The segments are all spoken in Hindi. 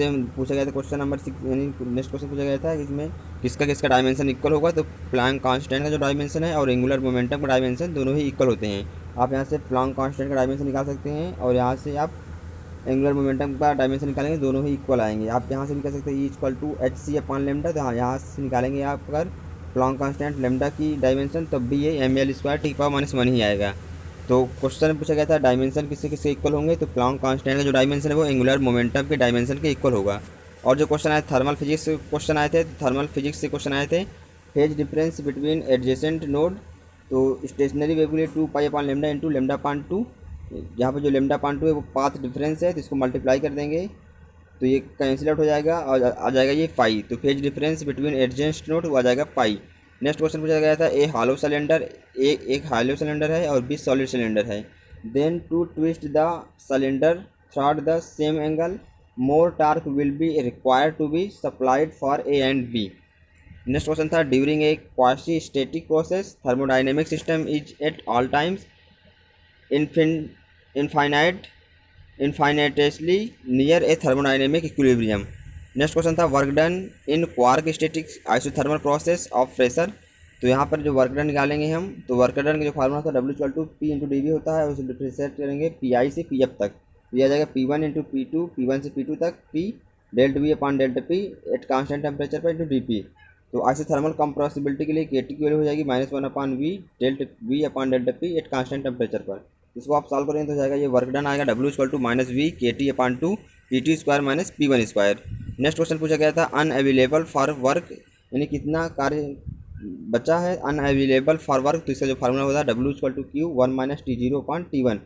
इससे पूछा गया था क्वेश्चन नंबर 6, यानी नेक्स्ट क्वेश्चन पूछा गया था इसमें किसका किसका डायमेंशन इक्वल होगा। तो प्लैंक कांस्टेंट का जो डायमेंशन है और एंगुलर मोमेंटम का डायमेंशन दोनों ही इक्वल होते हैं। आप यहाँ से प्लैंक कांस्टेंट का डायमेंशन निकाल सकते हैं और यहाँ से आप एंगुलर मोमेंटम का डायमेंशन निकालेंगे, दोनों ही इक्वल आएंगे। आप यहाँ से भी कर सकते हैं E=hc/λ। तो हाँ, यहाँ से निकालेंगे आप अगर प्लैंक कांस्टेंट लेमडा की डायमेंशन, तब भी ये ml² (10⁻⁻⁻) ही आएगा। तो क्वेश्चन पूछा गया था डायमेंशन किससे किसके इक्वल होंगे, तो प्लैंक कांस्टेंट का जो डायमेंशन है वो एंगुलर मोमेंटम के डायमेंशन के इक्वल होगा। और जो क्वेश्चन आए थर्मल फिजिक्स से क्वेश्चन आए थे, थर्मल फिजिक्स से क्वेश्चन आए थे phase difference between adjacent node, तो स्टेशनरी वेव के लिए 2π/λ इंटू λ/2, यहाँ पर जो λ/2 है वो पाथ डिफरेंस है, तो इसको मल्टीप्लाई कर देंगे तो ये कैंसिल आउट हो जाएगा और आ जाएगा ये पाई, तो phase difference between adjacent node वो आ जाएगा पाई। नेक्स्ट क्वेश्चन पूछा गया था ए हॉलो सिलेंडर, एक हॉलो सिलेंडर है और बी सॉलिड सिलेंडर है, then to twist the cylinder through the same angle more torque will be required to be supplied for A and B. Next question था during a quasi static process thermodynamic system is at all times infinite infinitesimally near a thermodynamic equilibrium. Next question था work done in quark static isothermal process of pressure, तो यहाँ पर जो वर्क डन निकालेंगे हम, तो वर्क डन का जो फार्मूला था W=P/dV होता है, उसे डिफरेंशिएट करेंगे PI से PF तक, तो यह आ जाएगा P1/P2, P1 से P2 तक, P ΔV/ΔP at constant temperature पर इंटू DP। तो आइसोथर्मल कंप्रेसिबिलिटी के लिए KT की वैल्यू हो जाएगी -1/V ΔV/ΔP at constant temperature पर। इसको आप सॉल्व करेंगे तो हो जाएगा ये वर्क डन आएगा W=-V KT/2 PT² - P1²। Next question पूछा गया था अनअवेलेबल फॉर वर्क, यानी कितना कार्य बचा है अनअवेलेबल फॉर वर्क, तो इसका जो फार्मूला होता है W=Q1 - T0/T1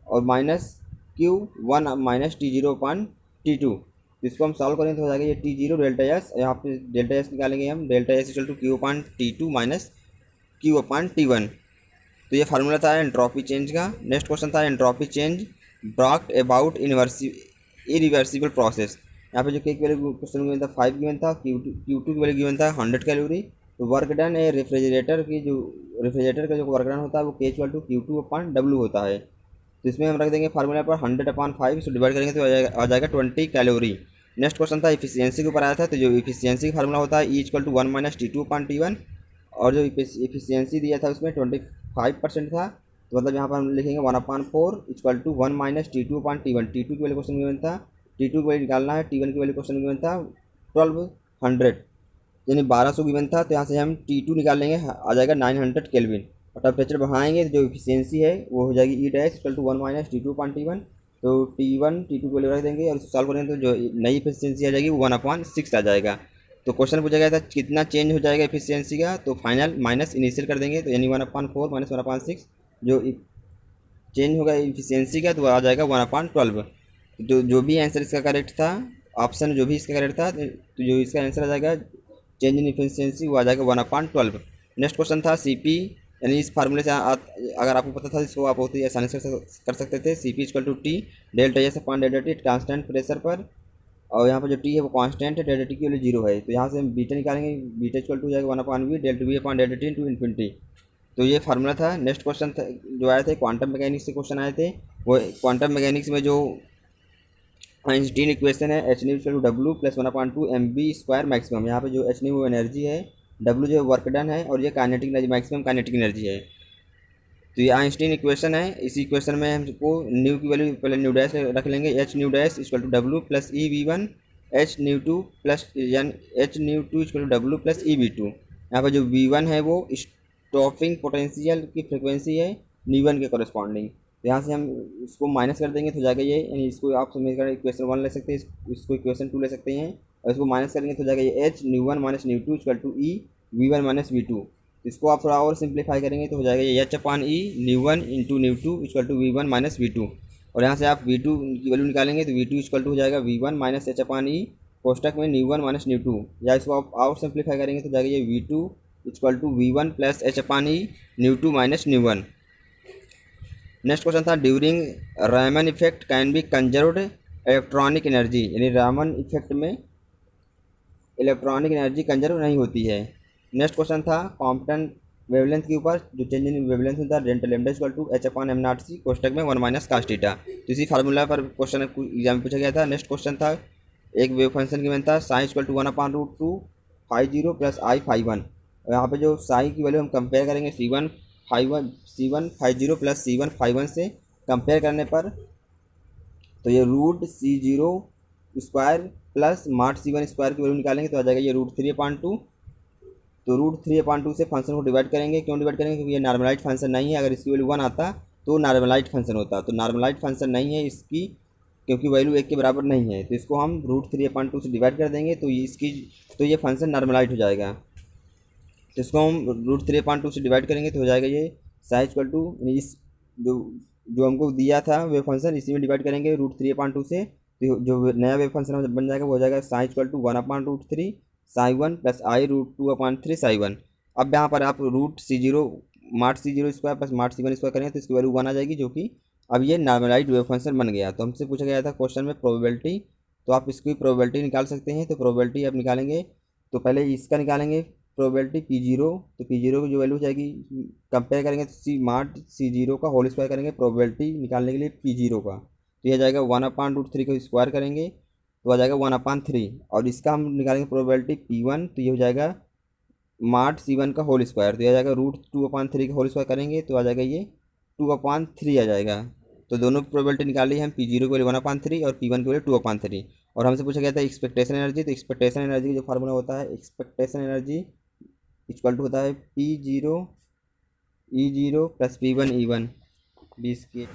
और -Q1 - T0/T2। तो इसको हम सॉल्व करेंगे तो हो जाएगा ये T0 ΔS, यहाँ पे ΔS निकालेंगे हम, ΔS=Q/T2 - Q/T1। तो ये फार्मूला था एंट्रोपी चेंज का। नेक्स्ट क्वेश्चन था entropy change brought about irreversible process, यहाँ पे जो के की वैल्यू क्वेश्चन गिवन था 5 गिवन था, Q2 की वैल्यू गिवन था 100 कैलोरी। तो वर्क डन है रेफ्रिजरेटर का जो वर्क डन होता है वो K=Q2/W होता है, तो इसमें हम रख देंगे फार्मूला पर 100/5, इसको डिवाइड करेंगे तो आ जाएगा 20 कैलोरी। नेक्स्ट क्वेश्चन था इफिशियंसी के ऊपर आया था, तो जो इफिशियंसी का फार्मूला होता है E=1 - T2/T1, और जो इफिशियंसी दिया था उसमें 25% था, तो मतलब यहाँ पर हम लिखेंगे 1/4 = 1 - T2/T1। T2 की वैल्यू क्वेश्चन गिवन था, T2 की वैल्यू निकालना है, T1 की वैल्यू क्वेश्चन गिवन था 1200, यानी 1200 गिवन था, तो यहाँ से हम T2 निकाल लेंगे, आ जाएगा 900 केल्विन। और टेम्परेचर बढ़ाएंगे तो जो इफिशियंसी है वो हो जाएगी E=1 - T2/T1, तो T1 T2 की वैल्यू रख देंगे और इसको सॉल्व करेंगे तो जो नई इफिशियंसी आ जाएगी वो 1/6 आ जाएगा। तो क्वेश्चन पूछा गया था कितना चेंज हो जाएगा इफिशियंसी का, तो फाइनल माइनस इनिशियल कर देंगे, तो यानी 1/4 - 1/6 जो चेंज होगा इफिशियंसी का तो आ जाएगा 1/12। जो भी आंसर इसका करेक्ट था, ऑप्शन जो भी इसका करेक्ट था, तो जो इसका आंसर आ जाएगा चेंज इन इफिशियंसी वो आ जाएगा 1/12। नेक्स्ट क्वेश्चन था CP, यानी इस फार्मूले से अगर आपको पता था इसको आप बहुत ही आसानी से कर सकते थे। CP=T ΔS/ΔT कांस्टेंट प्रेशर पर, और यहाँ पर जो T है वो कांस्टेंट है, ΔT की वैल्यू 0 है, तो यहाँ से हम बीटा निकालेंगे, बीटा हो जाएगा 1/V ΔV/ΔT इंटू इन्फिनिटी। तो ये फार्मूला था। नेक्स्ट क्वेश्चन जो आए थे क्वांटम मैकेनिक्स से क्वेश्चन आए थे, वो क्वांटम मैकेनिक्स में जो आइंस्टीन इक्वेशन है h/w + 1/2 mv² मैक्सिमम, यहाँ पे जो h वो एनर्जी है, w जो वर्क डन है, और ये kinetic energy maximum kinetic energy है। तो ये आइंस्टीन इक्वेशन है। इस इक्वेशन में हमको न्यू की वैल्यू पहले न्यू डैश रख लेंगे, h/w + ev1 h/2 = w + ev2। यहाँ पर जो v1 है वो स्टॉपिंग पोटेंशियल की फ्रिक्वेंसी है v1 के कॉरेस्पॉन्डिंग, तो यहाँ से हम इसको माइनस कर देंगे तो जाएगा ये, यानी इसको आप समझकर इक्वेशन 1 ले सकते हैं, इसको इक्वेशन 2 ले सकते हैं, और इसको माइनस करेंगे तो जाएगा ये h/1 - v2 = e v1 - v2। इसको आप थोड़ा और सिंप्लीफाई करेंगे तो हो जाएगा ये h/e v1 × v2 = v1 - v2, और यहाँ से आप v2 की वैल्यू निकालेंगे तो v2 हो जाएगा v1 - h/e कोष्टक में v1 - v2, या इसको आप और सिंप्लीफाई करेंगे तो जाएगा ये v2 = v1 + h/e v2 - v1। Next question था during Raman effect can be conserved electronic energy, यानी रामन इफेक्ट में इलेक्ट्रॉनिक एनर्जी कंजर्व नहीं होती है। नेक्स्ट क्वेश्चन था कॉम्पटन वेवलेंथ के ऊपर, जो चेंज इन वेवलेंथ होता है डेल्टा लैम्डा = h/m0c कोष्टक में 1 - cos थीटा। तो इसी फार्मूला पर क्वेश्चन एग्जाम में पूछा गया था। नेक्स्ट क्वेश्चन था एक वेव फंक्शन की था साई = 1/√2 φ0 + I φ1, और यहाँ पे जो साई की वैल्यू हम कंपेयर करेंगे C1 φ0 + C1 φ1 से कंपेयर करने पर, तो ये √C0² + mod C1² की वैल्यू निकालेंगे तो आ जाएगा ये √3/2। तो √3/2 से फंक्शन को डिवाइड करेंगे, क्यों डिवाइड करेंगे क्योंकि ये नॉर्मलाइज्ड फंक्शन नहीं है, अगर इसकी वैल्यू 1 आता तो नॉर्मलाइज फंक्शन होता। तो नॉर्मलाइज फंक्शन नहीं है इसकी, क्योंकि वैल्यू 1 के बराबर नहीं है, तो इसको हम √3/2 से डिवाइड कर देंगे तो ये फंक्शन नॉर्मलाइज हो जाएगा। तो इसको हम √3/2 से डिवाइड करेंगे तो हो जाएगा ये साइज इक्वल टू इस जो जो हमको दिया था वेव फंक्शन इसी में डिवाइड करेंगे √3/2 से, तो जो नया वेव फंक्शन बन जाएगा वो हो जाएगा psi equal to 1/√3 psi 1 plus i√2/3 psi 1। अब यहाँ पर आप √C0 mod C0 square plus mod C1 square करेंगे तो इसकी वैल्यू 1 आ जाएगी, जो कि अब ये नॉर्मलाइज्ड वेव फंक्शन बन गया। तो हमसे पूछा गया था क्वेश्चन में प्रोबेबिलिटी, तो आप इसकी प्रोबेबिलिटी निकाल सकते हैं। तो प्रोबेबिलिटी आप निकालेंगे तो पहले इसका निकालेंगे प्रोबेबिलिटी P0, तो P0 की जो वैल्यू हो जाएगी कंपेयर करेंगे तो C0 का होल स्क्वायर करेंगे प्रोबेबिलिटी निकालने के लिए P0 का, तो यह जाएगा 1/√3 का स्क्वायर करेंगे तो आ जाएगा 1/3। और इसका हम निकालेंगे प्रोबेबिलिटी P1, तो ये हो जाएगा माट C1 का होल स्क्वायर, तो यह आ जाएगा √2/3 का होल स्क्वायर करेंगे तो आ जाएगा ये 2/3 आ जाएगा। तो दोनों प्रोबेबिलिटी निकाल ली हम, P0 की वैल्यू 1/3 और P1 की वैल्यू 2/3। और हमसे पूछा गया था एक्सपेक्टेशन एनर्जी, तो एक्सपेक्टेशन एनर्जी का जो फार्मूला होता है एक्सपेक्टेशन एनर्जी इक्वल टू होता है P0 E0 plus P1 E1 20 की।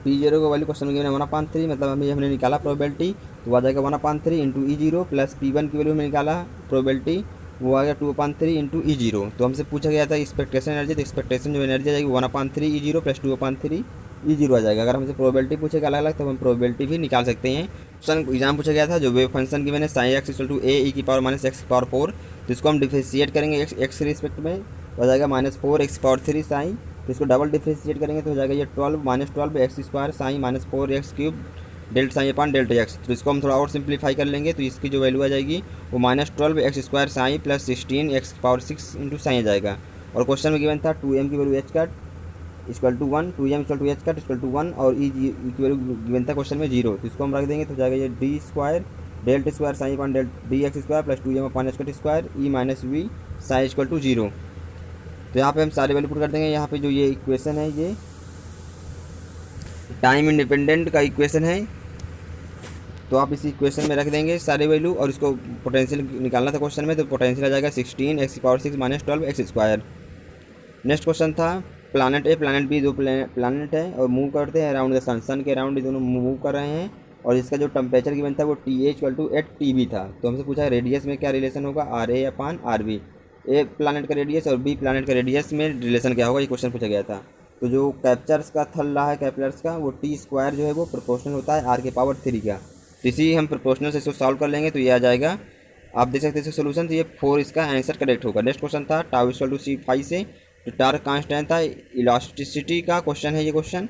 P0 का वैल्यू क्वेश्चन में गिवन है 1/3, मतलब हमने निकाला प्रोबेबिलिटी तो आ जाएगा 1/3 इंटू E0 प्लस P1 की वैल्यू में निकाला प्रोबेबिलिटी वो आ गया 2/3 इंटू E0। तो हमसे पूछा गया था एक्सपेक्टेशन एनर्जी, तो एक्सपेक्टेशन जो एनर्जी आ जाएगी 1/3 E0 प्लस 2/3 E0 आ जाएगा। अगर हमसे प्रोबेबिलिटी पूछेगा अलग अलग तो हम प्रोबेबिलिटी भी निकाल सकते हैं। क्वेश्चन एग्जाम पूछा गया था जो वेव फंक्शन की मैंने psi x equal to a e⁻⁻x⁴, तो इसको हम डिफरेंशिएट करेंगे x के रिस्पेक्ट में तो आ जाएगा -4x⁴ साइन, तो इसको डबल डिफरेंशिएट करेंगे तो हो जाएगा ये 12 psi -4x³ delta psi upon delta x। तो इसको हम थोड़ा और सिंप्लीफाई कर लेंगे तो इसकी जो वैल्यू आ जाएगी वो -12x² sine plus 16x⁴ into sine आ जाएगा। और क्वेश्चन में गिवन था 2m की value h equal to 1, 2m equal to h equal to 1 और e की वैल्यू गिवन था क्वेश्चन में 0, तो इसको हम रख देंगे तो हो जाएगा ये d² delta square psi upon dx² plus 2m/h² e minus v psi equal to 0। तो यहाँ पे हम सारे वैल्यू पुट कर देंगे। यहाँ पे जो ये इक्वेशन है ये टाइम इंडिपेंडेंट का इक्वेशन है, तो आप इस इक्वेशन में रख देंगे सारे वैल्यू और इसको पोटेंशियल निकालना था क्वेश्चन में, तो पोटेंशियल आ जाएगा 16x⁻6 minus 12x²। Next question था प्लानट ए प्लानट बी, दो प्लानट है और मूव करते हैं अराउंड द सन, सन के अराउंड ये दोनों मूव कर रहे हैं और इसका जो टेम्परेचर गिवन था वो TA इक्वल टू 8 TB था। तो हमसे पूछा है रेडियस में क्या रिलेशन होगा RA/RB, ए प्लानट का रेडियस और बी प्लानट का रेडियस में रिलेशन क्या होगा, ये क्वेश्चन पूछा गया था। तो जो कैप्चर्स का थल रहा है कैपलर्स का वो T² जो है वो प्रोपोर्शनल होता है R⁻³ का, तो इसी हम प्रोपोर्शनल से इसको सॉल्व कर लेंगे तो ये आ जाएगा, आप देख सकते हैं इसका सोल्यूशन, तो ये 4 इसका आंसर करेक्ट होगा। नेक्स्ट क्वेश्चन था टाउ इक्वल टू C5 से, तो टार्क कांस्टेंट था इलास्टिसिटी का क्वेश्चन है ये क्वेश्चन,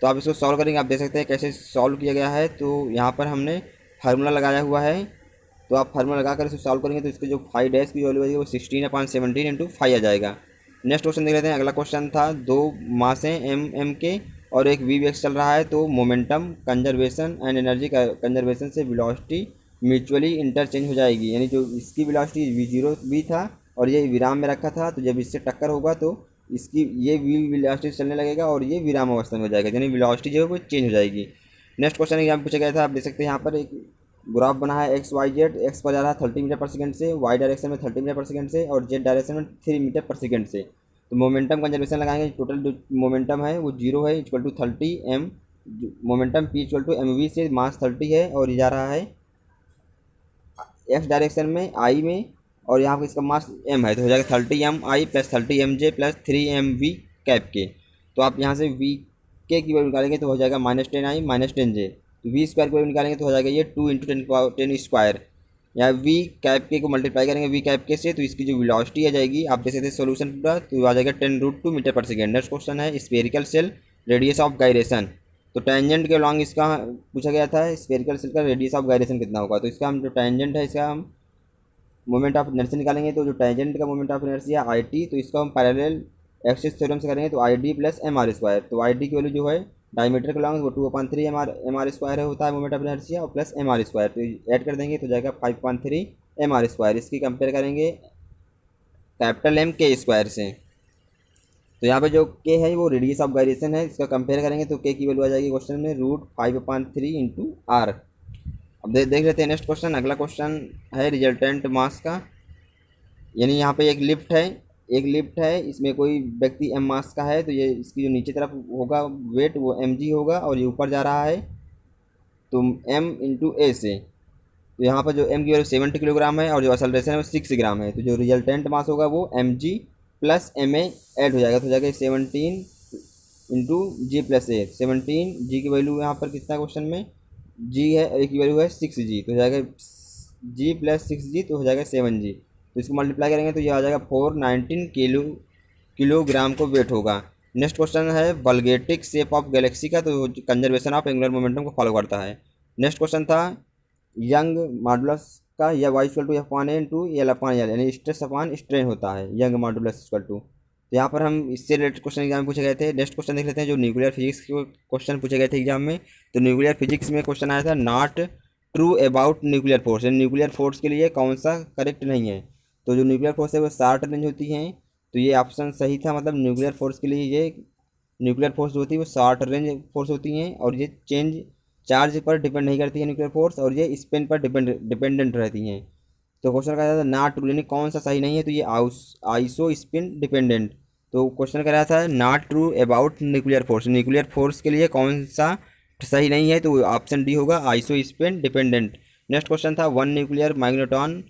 तो आप इसको सॉल्व करेंगे। आप देख सकते हैं कैसे सॉल्व किया गया है, तो यहाँ पर हमने फार्मूला लगाया हुआ है, तो आप फार्मूला लगाकर इसको सॉल्व करेंगे तो इसके जो 5 की वैल्यू है वो 16/17 इंटू 5 आ जाएगा। नेक्स्ट क्वेश्चन देख लेते हैं। अगला क्वेश्चन था दो मास हैं m के और एक v चल रहा है, तो momentum conservation and energy conservation से वेलोसिटी म्यूचुअली इंटरचेंज हो जाएगी, यानी जो इसकी वेलोसिटी v0 भी था और ये विराम में रखा था, तो जब इससे टक्कर होगा तो इसकी ये वेलोसिटी चलने लगेगा और ये विराम अवस्था में हो जाएगा, यानी वेलोसिटी जो है वो चेंज हो जाएगी। नेक्स्ट क्वेश्चन यहाँ पूछा गया था, आप देख सकते हैं यहाँ पर एक ग्राफ बना है XYZ, एक्स पर जा रहा है 30 मीटर पर सेकंड से, वाई डायरेक्शन में 30 मीटर पर सेकंड से और जेड डायरेक्शन में 3 मीटर पर सेकंड से। तो मोमेंटम कंजर्वेशन लगाएंगे, टोटल जो मोमेंटम है वो 0 है equal to 30 m, momentum P equal to mv से मास 30 है और ये जा रहा है x डायरेक्शन में I में और यहाँ पर इसका मास m है, तो हो जाएगा 30mi plus 30mj plus 3mv cap के। तो आप यहाँ से v के की वैल्यू निकालेंगे तो हो जाएगा -10i माइनस 10j, तो v स्क्वायर की वैल्यू निकालेंगे तो हो जाएगा ये 2 × 10 स्क्वायर, या v कैप के को मल्टीप्लाई करेंगे v कैप के से, तो इसकी जो वेलोसिटी आ जाएगी आप देख सकते हैं सोल्यूशन पूरा, तो आ जाएगा 10√2 मीटर पर सेकेंड। नेक्स्ट क्वेश्चन है spherical shell radius of gyration, तो टेंजेंट के लॉन्ग इसका पूछा गया था स्फेरिकल सेल का रेडियस ऑफ गायरेशन कितना होगा, तो इसका हम जो टेंजेंट है इसका हम मोमेंट ऑफ इनर्शिया निकालेंगे, तो जो टेंजेंट का मोमेंट ऑफ इनर्शिया IT, तो इसको हम पैरेलल एक्सिस थ्योरम से करेंगे तो ID प्लस mr², तो ID की वैल्यू जो है डायमीटर के लॉन्ग वो 2/3 mr² होता है मोमेंट ऑफ इनर्शिया और प्लस mr², तो ऐड कर देंगे तो जाएगा 5/3 mr²। इसकी कंपेयर करेंगे कैपिटल M K² से, तो यहाँ पे जो K है वो रेडियस ऑफ गायरेशन है, इसका कंपेयर करेंगे तो K की वैल्यू आ जाएगी क्वेश्चन में √5/3 इंटू R। अब देख लेते हैं नेक्स्ट क्वेश्चन। अगला क्वेश्चन है रिजल्टेंट मास का, यानी यहाँ पे एक लिफ्ट है एक लिफ्ट है, इसमें कोई व्यक्ति m मास का है, तो ये इसकी जो नीचे तरफ होगा वेट वो mg होगा, और ये ऊपर जा रहा है तो m इंटू ए से। तो यहाँ पर जो m की वैल्यू 70 किलोग्राम है और जो असलरेशन है वो 6 ग्राम है, तो जो रिजल्टेंट मास होगा वो mg प्लस ma ऐड हो जाएगा, तो हो जाएगा 17 इंटू जी प्लस ए। 17 जी की वैल्यू यहाँ पर कितना क्वेश्चन में जी है, ए की वैल्यू है 6g, तो हो जाएगा जी प्लस 6g, तो हो जाएगा 7g। तो इसको मल्टीप्लाई करेंगे तो ये आ जाएगा 419 किलोग्राम को वेट होगा। नेक्स्ट क्वेश्चन है वल्गेटिक शेप ऑफ गैलेक्सी का, तो कंजर्वेशन ऑफ एंगुलर मोमेंटम को फॉलो करता है। नेक्स्ट क्वेश्चन था यंग मॉडुलस का, या Y equal to F upon A into L upon L, यानी स्ट्रेस अपॉन स्ट्रेन होता है यंग मॉडुलस इक्वल टू। तो यहाँ पर हम इससे रिलेटेड क्वेश्चन एग्जाम में पूछे गए थे। नेक्स्ट क्वेश्चन देख लेते हैं जो न्यूक्लियर फिजिक्स के क्वेश्चन पूछे गए थे एग्जाम में। तो न्यूक्लियर फिजिक्स में क्वेश्चन आया था not true about nuclear force, यानी न्यूक्लियर फोर्स के लिए कौन सा करेक्ट नहीं है। तो जो न्यूक्लियर फोर्स है वो शॉर्ट रेंज होती हैं, तो ये ऑप्शन सही था, मतलब न्यूक्लियर फोर्स के लिए ये न्यूक्लियर फोर्स जो होती है वो शॉर्ट रेंज फोर्स होती हैं, और ये चेंज चार्ज पर डिपेंड नहीं करती है न्यूक्लियर फोर्स, और ये स्पिन पर डिपेंडेंट रहती हैं। तो क्वेश्चन कहा था नॉट ट्रू, यानी कौन सा सही नहीं है, तो ये आइसो स्पिन डिपेंडेंट। तो क्वेश्चन कर रहा था not true about nuclear force, nuclear force के लिए कौन सा सही नहीं है, तो ऑप्शन डी होगा iso spin dependent. Next question था वन न्यूक्लियर मैग्नेटॉन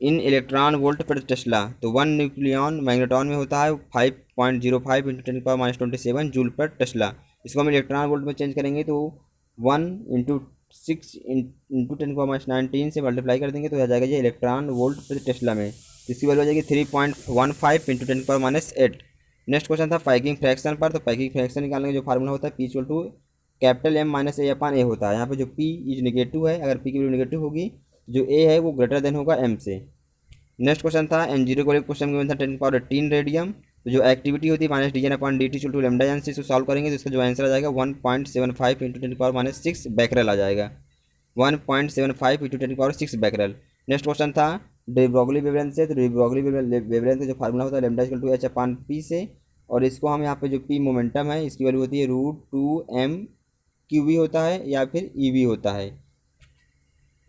इन इलेक्ट्रॉन वोल्ट पर टेस्ला, तो वन न्यूक्लियन मैग्नेटॉन में होता है 5.05 इंटू 10⁻27 जूल पर टेस्ला। इसको हम इलेक्ट्रॉन वोल्ट में चेंज करेंगे तो 1 इंटू 6 इंटू 10⁻19 से मल्टीप्लाई कर देंगे तो आ जाएगा ये इलेक्ट्रॉन वोल्ट पर टेस्ला में। इसकी वैल्यू आ जाएगी 3.15 इंटू 10⁻8। नेक्स्ट क्वेश्चन था पैकिंग फ्रैक्शन पर, तो पैकिंग फ्रैक्शन निकालने का जो फार्मूला होता है P equal to capital M minus A upon A होता है। यहाँ पे जो पी इज निगेटिव है, अगर पी की वैल्यू निगेटिव होगी जो ए है वो ग्रेटर देन होगा एम से। नेक्स्ट क्वेश्चन था N0 को क्वेश्चन गिवन था 10⁻18 रेडियम, तो जो एक्टिविटी होती है minus dN upon dt to lambda N से इसको सॉल्व करेंगे तो इसका जो आंसर आ जाएगा 1.75 इंटू 10⁻6 बैकरल आ जाएगा, 1.75 इंटू 10⁻6 बैकरल। नेक्स्ट क्वेश्चन था डी ब्रोगली वेवलेंथ से, तो डी ब्रोगली वेवलेंथ का जो फार्मूला होता है lambda equal to H upon P से, और इसको हम यहाँ पे जो पी मोमेंटम है इसकी वैल्यू होती है √2m क्यूवी होता है या फिर ईवी होता है।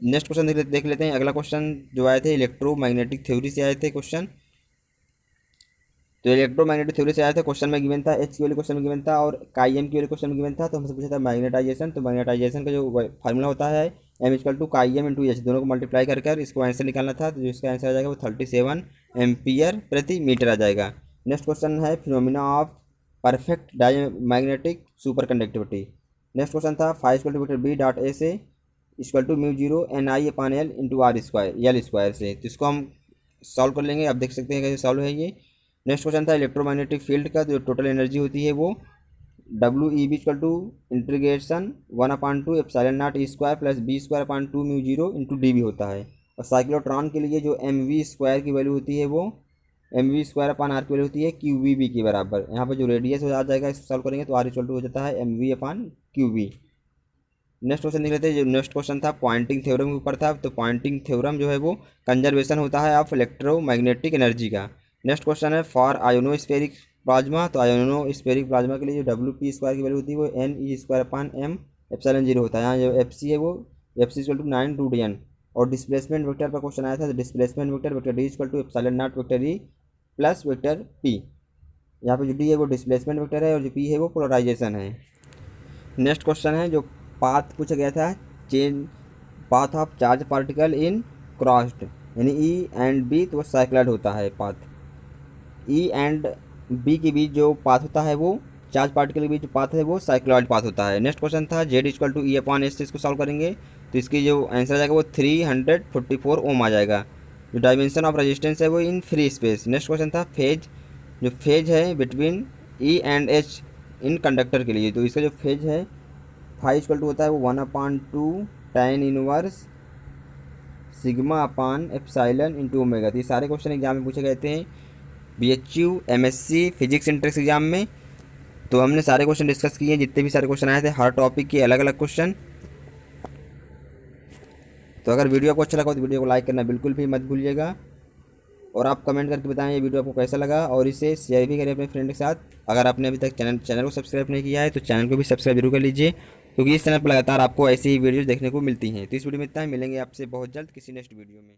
नेक्स्ट क्वेश्चन देख लेते हैं। अगला क्वेश्चन जो आए थे इलेक्ट्रोमैग्नेटिक थ्योरी से आए थे क्वेश्चन, तो इलेक्ट्रोमैग्नेटिक थ्योरी से आया था। क्वेश्चन में गिवन था एच की वैल्यू क्वेश्चन में गिवन था और काई एम की वैल्यू क्वेश्चन में गिवन था। तो हमसे पूछा था मैग्नेटाइजेशन, तो मैग्नेटाइजेशन का जो फार्मूला होता है M equal to chi M into H, दोनों को मल्टीप्लाई कर इसको आंसर निकालना था। तो जो इसका आंसर आ जाएगा वो 37 एम्पियर प्रति मीटर आ जाएगा। नेक्स्ट क्वेश्चन है phenomena of perfect diamagnetic superconductivity. Next question था five equal to vector B dot A से equal to μ0 NI upon L into R square L square से, तो इसको हम सॉल्व कर लेंगे। आप देख सकते हैं कैसे सॉल्व है ये। नेक्स्ट क्वेश्चन था इलेक्ट्रोमैग्नेटिक फील्ड का, जो टोटल एनर्जी होती है वो WEB equal to integration 1/2 epsilon naught E square plus B square upon 2 μ0 into DB होता है। और साइक्लोट्रॉन के लिए जो MV स्क्वायर की वैल्यू होती है वो MV स्क्वायर अपॉन आर की वैल्यू होती है QVB के बराबर। यहाँ पर जो रेडियस हो जाएगा इसको सॉल्व करेंगे तो आर इक्वल टू हो जाता है MV upon QV। Next question देख लेते हैं। जो नेक्स्ट क्वेश्चन था पॉइंटिंग थ्योरम के ऊपर था, तो पॉइंटिंग थ्योरम जो है वो कंजर्वेशन होता है ऑफ इलेक्ट्रोमैग्नेटिक एनर्जी का। नेक्स्ट क्वेश्चन है फॉर आयोनोस्फेरिक प्लाज्मा, तो आयोनोस्फेरिक प्लाज्मा के लिए जो WP स्क्वायर की वैल्यू होती है वो NE square upon M epsilon 0 होता है। यहाँ जो FC है वो FC इक्वल टू 9√n। और डिस्प्लेसमेंट वेक्टर पर क्वेश्चन आया था, तो displacement vector D equal to epsilon naught vector E plus vector P। यहाँ पे जो D है वो डिस्प्लेसमेंट वेक्टर है और जो P है वो पोलराइजेशन है। नेक्स्ट क्वेश्चन है जो पाथ पूछा गया था, chain path of charge particle in crossed, यानी E एंड B तो वो साइक्लॉइड होता है पाथ। E एंड B के बीच जो पाथ होता है वो चार्ज पार्टिकल के बीच जो पाथ है वो साइक्लॉइड पाथ होता है। नेक्स्ट क्वेश्चन था Z equal to E upon S से इसको सॉल्व करेंगे तो इसकी जो आंसर आ जाएगा वो 344 ओम आ जाएगा। जो डायमेंशन ऑफ रेजिस्टेंस है वो in free space. Next question था फेज, जो फेज है between E and H in conductor के लिए, तो इसका जो फेज है फाइव इक्वल टू होता है वो 1/2 tan inverse sigma upon epsilon into omega. तो ये सारे क्वेश्चन एग्जाम में पूछे गए थे BHU MSc physics entrance exam में। तो हमने सारे क्वेश्चन डिस्कस किए, जितने भी सारे क्वेश्चन आए थे हर टॉपिक के अलग अलग क्वेश्चन। तो अगर वीडियो आपको अच्छा लगा तो वीडियो को लाइक करना बिल्कुल भी मत भूलिएगा, और आप कमेंट करके बताएं ये वीडियो आपको कैसा लगा, और इसे शेयर भी करें अपने फ्रेंड के साथ। अगर आपने अभी तक चैनल को सब्सक्राइब नहीं किया है तो चैनल को भी सब्सक्राइब जरूर कर लीजिए, क्योंकि इस चैनल पर लगातार आपको ऐसी ही वीडियोज़ देखने को मिलती हैं। तो इस वीडियो में इतना ही, मिलेंगे आपसे बहुत जल्द किसी नेक्स्ट वीडियो में।